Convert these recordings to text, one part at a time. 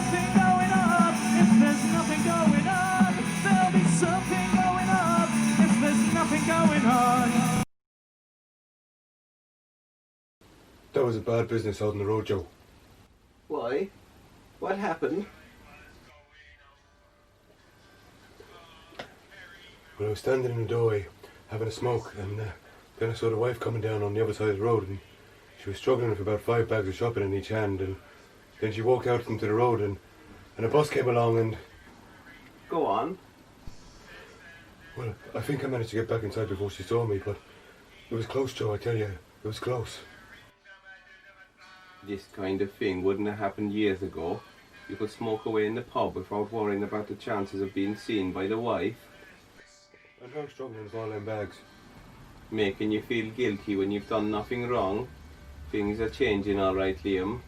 something going up if there's nothing going on. There'll be something going up if there's nothing going on. That was a bad business out on the road, Joe. Why? What happened? Well, I was standing in the doorway having a smoke, and then I saw the wife coming down on the other side of the road, and she was struggling with about 5 bags of shopping in each hand, and then she walked out into the road, and a bus came along, and... Go on. Well, I think I managed to get back inside before she saw me, but it was close, Joe, I tell you. It was close. This kind of thing wouldn't have happened years ago. You could smoke away in the pub without worrying about the chances of being seen by the wife. And how struggling with all them bags? Making you feel guilty when you've done nothing wrong. Things are changing all right, Liam.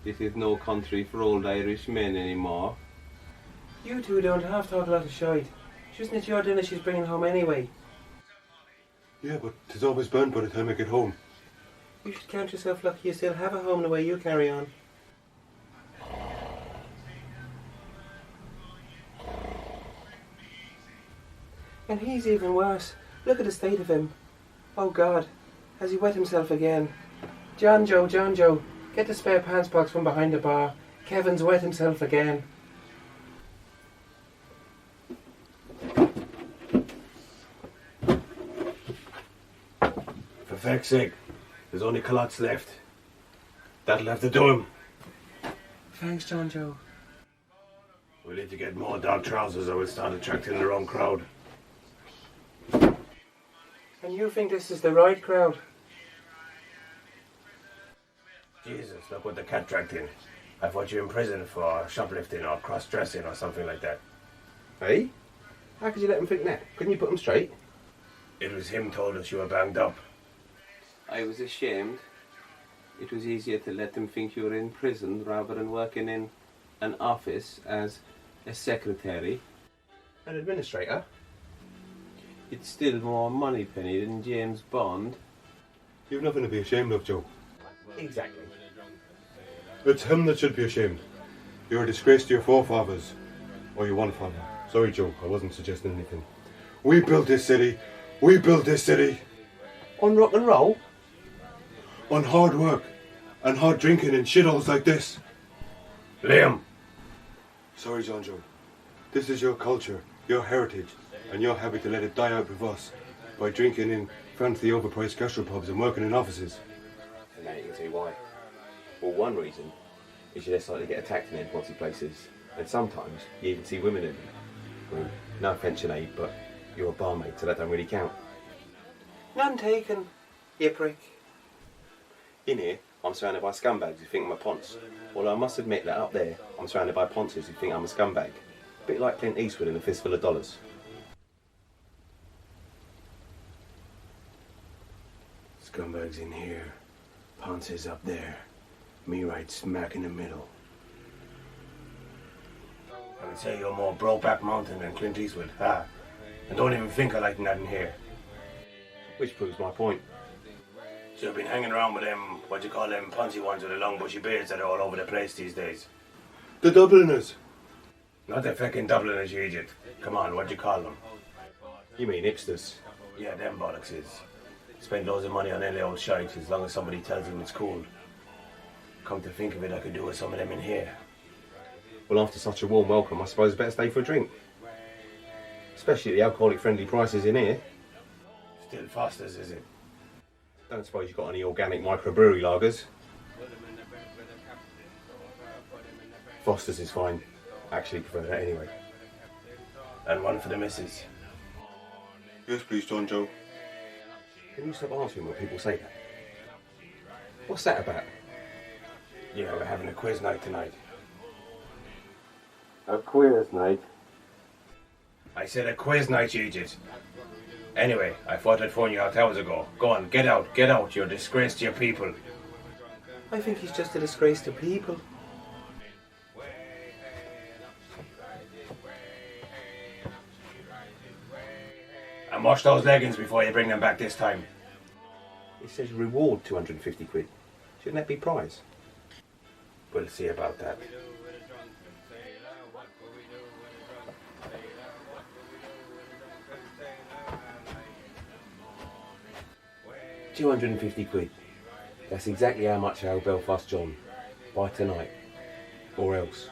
This is no country for old Irish men anymore. You two don't have to talk a lot of shite. Isn't it your dinner she's bringing home anyway? Yeah, but it's always burnt by the time I get home. You should count yourself lucky you still have a home the way you carry on. And he's even worse. Look at the state of him. Oh God, has he wet himself again? John Joe, get the spare pants box from behind the bar. Kevin's wet himself again. For feck's sake, there's only culottes left. That'll have to do him. Thanks, John Joe. We'll need to get more dark trousers or we'll start attracting the wrong crowd. And you think this is the right crowd? Jesus, look what the cat dragged in. I thought you were in prison for shoplifting or cross-dressing or something like that. Hey? How could you let him think that? Couldn't you put him straight? It was him told us you were banged up. I was ashamed. It was easier to let them think you were in prison rather than working in an office as a secretary. An administrator? It's still more money penny than James Bond. You've nothing to be ashamed of, Joe. Exactly. It's him that should be ashamed. You're a disgrace to your forefathers. Or your one father. Sorry, Joe, I wasn't suggesting anything. We built this city. We built this city. On rock and roll? On hard work. And hard drinking and shitholes like this. Liam! Sorry, John Joe. This is your culture, your heritage, and you're happy to let it die out with us by drinking in fancy overpriced gastropubs and working in offices. And now you can see why. Well, one reason is you're less likely to get attacked in empty places, and sometimes you even see women in them. I mean, no offence, Sinead, but you're a barmaid, so that don't really count. None taken, you prick. In here, I'm surrounded by scumbags who think I'm a ponce. Although I must admit that up there, I'm surrounded by ponces who think I'm a scumbag. A bit like Clint Eastwood in A Fistful of Dollars. Scumbags in here, ponces up there, me right smack in the middle. I would say you're more Brokeback Mountain than Clint Eastwood, ha? And don't even think of lighting that in here. Which proves my point. So you've been hanging around with them, what you call them, poncy ones with the long bushy beards that are all over the place these days. The Dubliners. Not the feckin' Dubliners, you idiot. Come on, what do you call them? You mean hipsters? Yeah, them bollocks is. Spend loads of money on any old shite as long as somebody tells them it's cool. Come to think of it, I could do with some of them in here. Well, after such a warm welcome, I suppose I better stay for a drink. Especially at the alcoholic-friendly prices in here. Still Foster's, is it? Don't suppose you've got any organic microbrewery lagers? Foster's is fine. I actually prefer that anyway. And one for the missus. Yes, please, John Joe. Can you stop answering when people say that? What's that about? Yeah, we're having a quiz night tonight. A quiz night? I said a quiz night, you idiot. Anyway, I thought I'd phone you out hours ago. Go on, get out, you're a disgrace to your people. I think he's just a disgrace to people. And wash those leggings before you bring them back this time. It says reward 250 quid. Shouldn't that be prize? We'll see about that. £250. That's exactly how much I owe Belfast John. By tonight. Or else.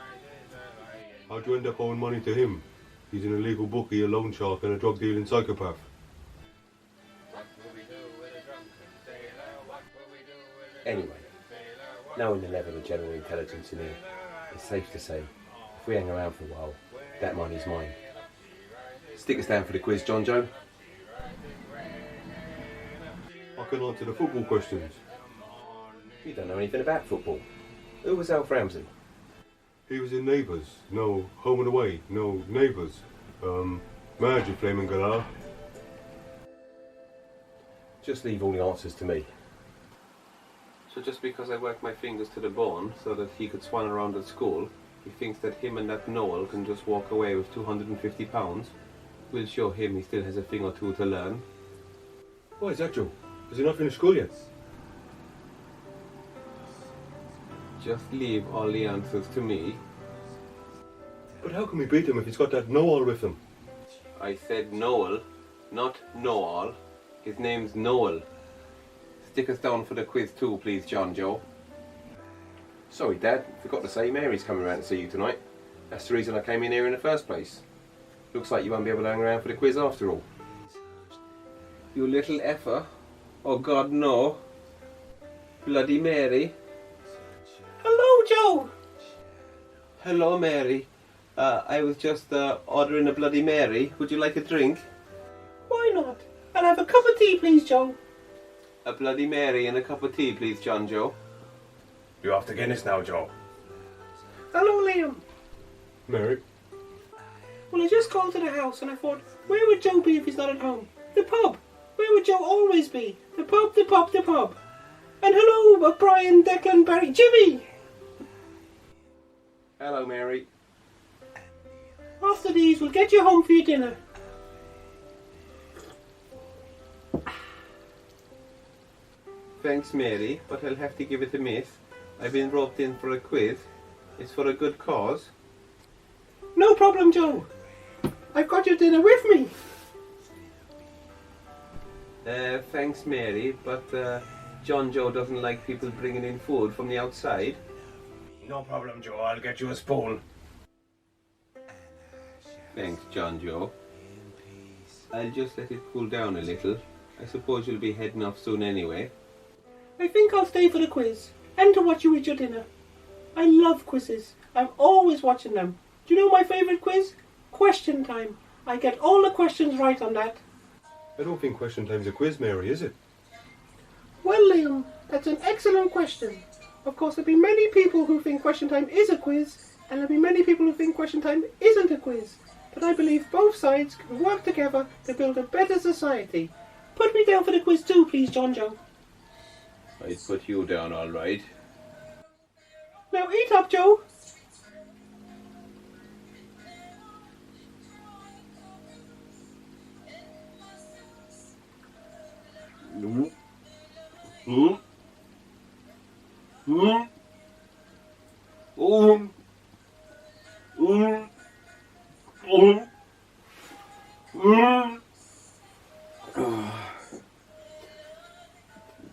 How'd you end up owing money to him? He's an illegal bookie, a loan shark and a drug dealing psychopath. Anyway, knowing the level of general intelligence in here, it's safe to say, if we hang around for a while, that money's mine. Stick us down for the quiz, John Joe. I can answer the football questions. You don't know anything about football. Who was Alf Ramsey? He was in Neighbours. No, Home and Away. No, Neighbours. Marge, you flaming galah. Just leave all the answers to me. So just because I worked my fingers to the bone so that he could swan around at school, he thinks that him and that Noel can just walk away with £250? We'll show him he still has a thing or two to learn. Why is that, Joe? Has he not finished school yet? Just leave all the answers to me. But how can we beat him if he's got that know-all with him? I said Noel, not know-all. His name's Noel. Stick us down for the quiz too, please, John Joe. Sorry, Dad. Forgot to say Mary's coming around to see you tonight. That's the reason I came in here in the first place. Looks like you won't be able to hang around for the quiz after all. You little effer. Oh God, no. Bloody Mary. Hello, Joe. Hello, Mary. I was just ordering a Bloody Mary. Would you like a drink? Why not? I'll have a cup of tea, please, Joe. A Bloody Mary and a cup of tea, please, John Joe. You're after Guinness now, Joe. Hello, Liam. Mary? Well, I just called to the house and I thought, where would Joe be if he's not at home? The pub. Where would Joe always be? The pub, the pub, the pub. And hello, Brian, Declan, Barry, Jimmy. Hello, Mary. After these, we'll get you home for your dinner. Thanks, Mary, but I'll have to give it a miss. I've been roped in for a quiz. It's for a good cause. No problem, Joe. I've got your dinner with me. Thanks, Mary, but John Joe doesn't like people bringing in food from the outside. No problem, Joe. I'll get you a spoon. Thanks, John Joe. I'll just let it cool down a little. I suppose you'll be heading off soon anyway. I think I'll stay for the quiz and to watch you eat your dinner. I love quizzes. I'm always watching them. Do you know my favourite quiz? Question time. I get all the questions right on that. I don't think question time's a quiz, Mary, is it? Well, Liam, that's an excellent question. Of course, there'll be many people who think question time is a quiz, and there'll be many people who think question time isn't a quiz. But I believe both sides can work together to build a better society. Put me down for the quiz too, please, John Joe. I'd put you down all right. Now eat up, Joe.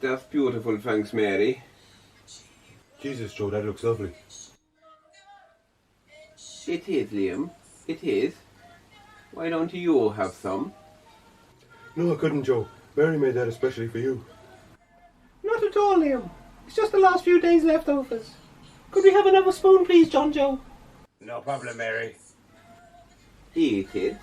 That's beautiful, thanks, Mary. Jesus, Joe, that looks lovely. It is, Liam. It is. Why don't you have some? No, I couldn't, Joe. Mary made that especially for you. Not at all, Liam. It's just the last few days leftovers. Could we have another spoon, please, John Joe? No problem, Mary. Eat it.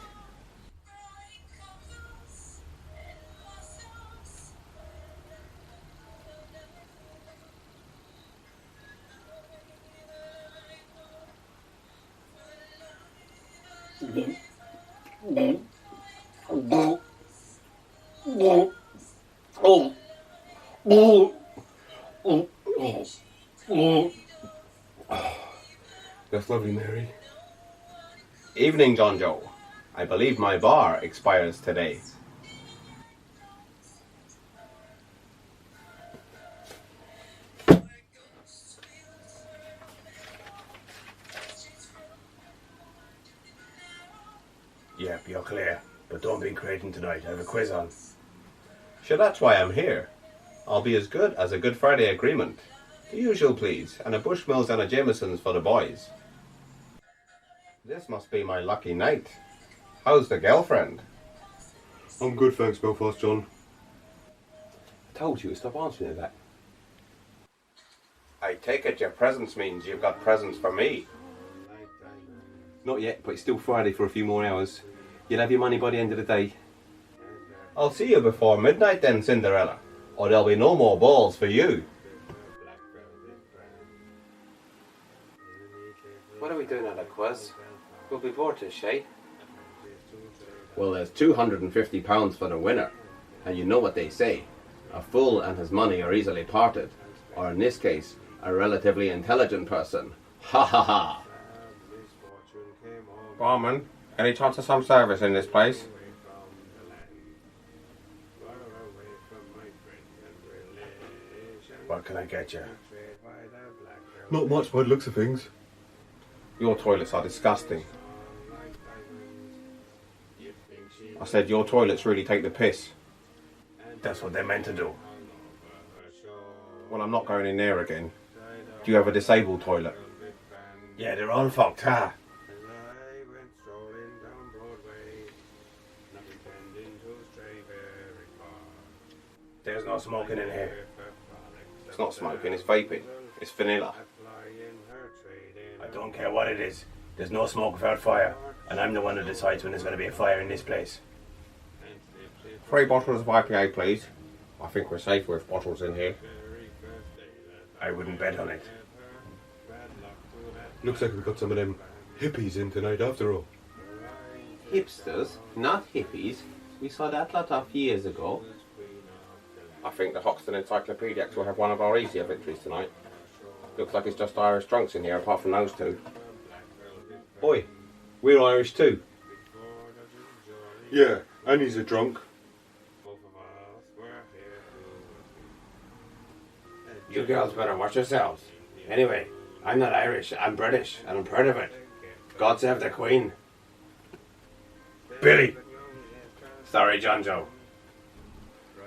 That's lovely, Mary. Evening, John Joe. I believe my bar expires today. Yep, you're clear. But don't be creating tonight. I have a quiz on. Sure, that's why I'm here. I'll be as good as a Good Friday agreement. The usual, please, and a Bushmills and a Jameson's for the boys. This must be my lucky night. How's the girlfriend? I'm good, thanks, Belfast John. I told you to stop answering that. I take it your presents means you've got presents for me. Not yet, but it's still Friday for a few more hours. You'll have your money by the end of the day. I'll see you before midnight then, Cinderella, or there'll be no more balls for you. What are we doing at a quiz? We'll be bored to shite. Well, there's £250 for the winner, and you know what they say. A fool and his money are easily parted, or in this case, a relatively intelligent person. Ha ha ha! Barman, any chance of some service in this place? What can I get you? Not much by the looks of things. Your toilets are disgusting. I said your toilets really take the piss. That's what they're meant to do. Well, I'm not going in there again. Do you have a disabled toilet? Yeah, they're all fucked, huh? There's no smoking in here. It's not smoking, it's vaping. It's vanilla. I don't care what it is. There's no smoke without fire. And I'm the one who decides when there's going to be a fire in this place. 3 bottles of IPA, please. I think we're safe with bottles in here. I wouldn't bet on it. Looks like we've got some of them hippies in tonight after all. Hipsters, not hippies. We saw that lot off years ago. I think the Hoxton Encyclopedics will have one of our easier victories tonight. Looks like it's just Irish drunks in here apart from those two. Oi, we're Irish too. Yeah, and he's a drunk. You girls better watch yourselves. Anyway, I'm not Irish, I'm British, and I'm proud of it. God save the Queen. Billy! Sorry, John Joe.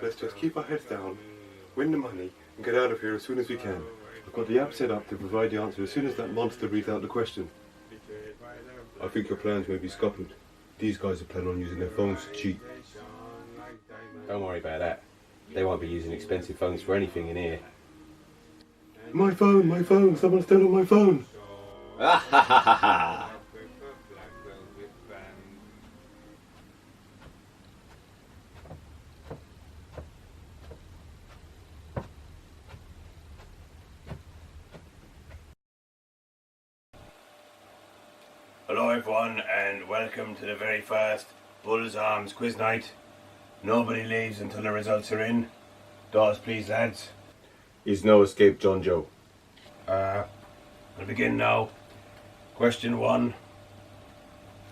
Let's just keep our heads down, win the money, and get out of here as soon as we can. I've got the app set up to provide the answer as soon as that monster reads out the question. I think your plans may be scuppered. These guys are planning on using their phones to cheat. Don't worry about that. They won't be using expensive phones for anything in here. My phone, someone's stolen my phone. Ah ha ha ha ha! Hello everyone and welcome to the very first Bull's Arms quiz night. Nobody leaves until the results are in. Doors please lads. Is no escape, John Joe. I'll begin now. Question 1.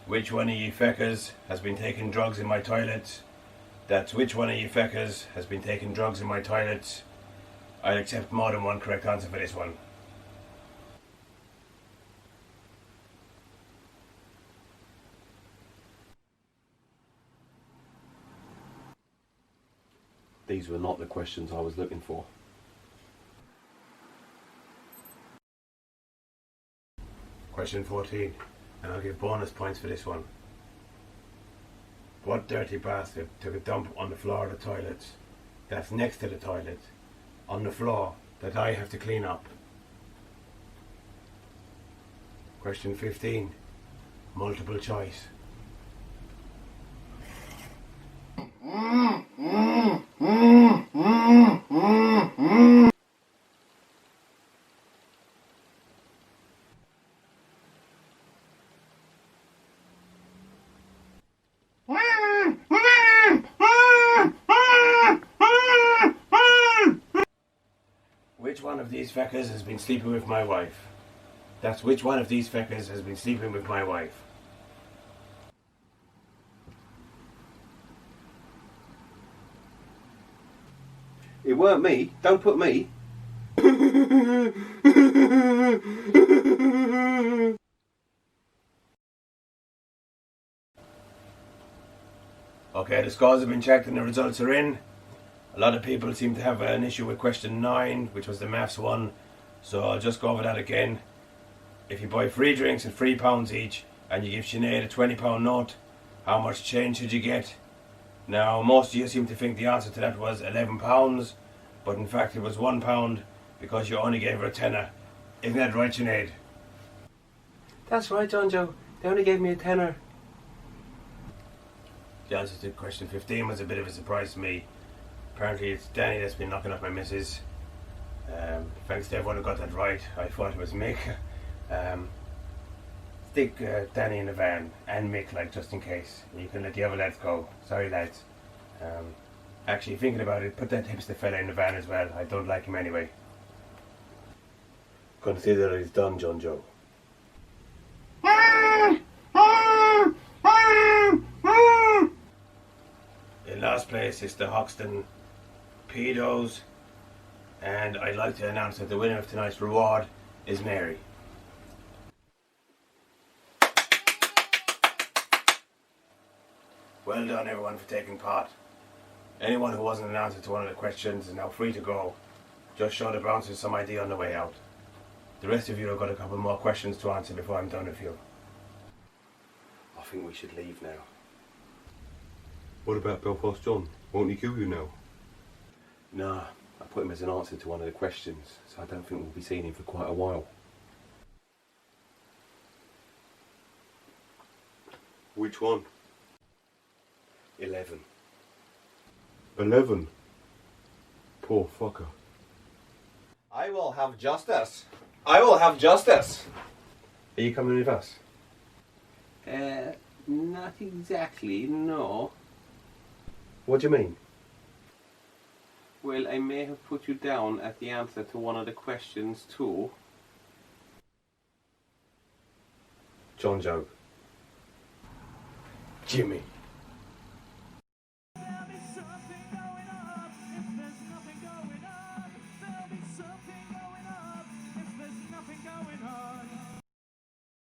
Which one of ye feckers has been taking drugs in my toilets? That's which one of ye feckers has been taking drugs in my toilets? I'll accept more than one correct answer for this one. These were not the questions I was looking for. Question 14, and I'll give bonus points for this one. What dirty bastard took a dump on the floor of the toilet that's next to the toilet, on the floor that I have to clean up? Question 15, multiple choice. Which one of these feckers has been sleeping with my wife? That's which one of these feckers has been sleeping with my wife? It weren't me. Don't put me. Okay, the scores have been checked and the results are in. A lot of people seem to have an issue with question 9, which was the maths one, so I'll just go over that again. If you buy free drinks at £3 each and you give Sinead a £20 note, how much change should you get? Now, most of you seem to think the answer to that was £11, but in fact it was £1 because you only gave her a tenner. Isn't that right, Sinead? That's right, John Joe. They only gave me a tenner. The answer to question 15 was a bit of a surprise to me. Apparently it's Danny that's been knocking up my missus. Thanks to everyone who got that right. I thought it was Mick. Stick Danny in the van and Mick, like, just in case. You can let the other lads go. Sorry, lads. Actually, thinking about it, put that hipster fella in the van as well. I don't like him anyway. Consider it done, John Joe. In last place is the Hoxton Pedos, and I'd like to announce that the winner of tonight's reward is Mary. Well done, everyone, for taking part. Anyone who wasn't an answer to one of the questions is now free to go. Just show the bouncers some ID on the way out. The rest of you have got a couple more questions to answer before I'm done with you. I think we should leave now. What about Belfast John? Won't he kill you now? Nah, I put him as an answer to one of the questions, so I don't think we'll be seeing him for quite a while. Which one? 11. 11? Poor fucker. I will have justice. I will have justice. Are you coming with us? Not exactly, no. What do you mean? Well, I may have put you down at the answer to one of the questions too. John Joe. Jimmy.